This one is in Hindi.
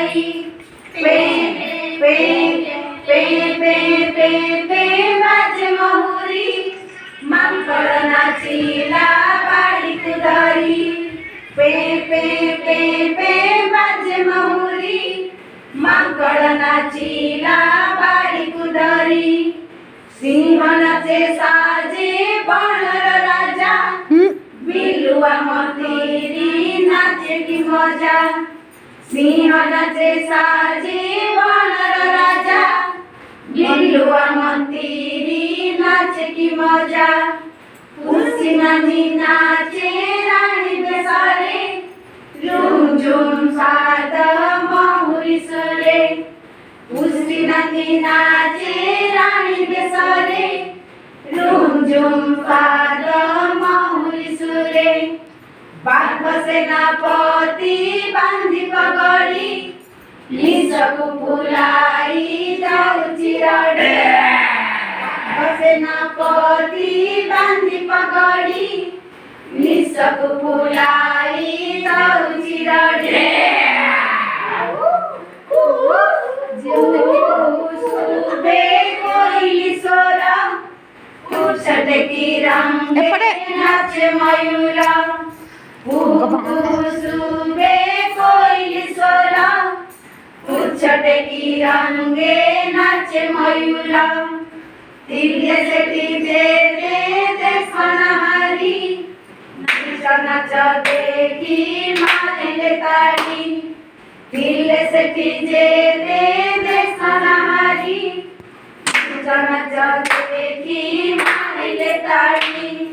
कुदारी पे पे पे पे पे पे बाजे महुरी माकड़ नाचिला बाड़ी कुदारी पे पे पे पे बाजे महुरी माकड़ नाचिला बाड़ी कुदारी सिंह नाचे साजे बाणर राजा बिलुआ मतीरी नाचे की मजा सिंह नाचे साजे बाणर राजा बिलुआ मतीरी नाचे की मजा उसी नदी नाचे रानी बेसारे झुम झुम साद महुरी सुरे उसी नदी नाचे रानी बेसारे झुम झुम साद महुरी सुरे बाघ सेनापति बांधी पगड़ी निसकु फुलाई दौची रड़े सेनापति बांधी पगड़ी निसकु फुलाई दौची रड़े सुबे कोयली सोरा उछट की रंग नाचे मयूरा सुबे कोयली सोरा उछट की रंगे नाचे मयूरा तिल्ले से टीजे दे देखना हरी नाच देखी मारेंगे ताड़ी तिल्ले से टीजे दे देखना हरी नाच देखी मारेंगे ताड़ी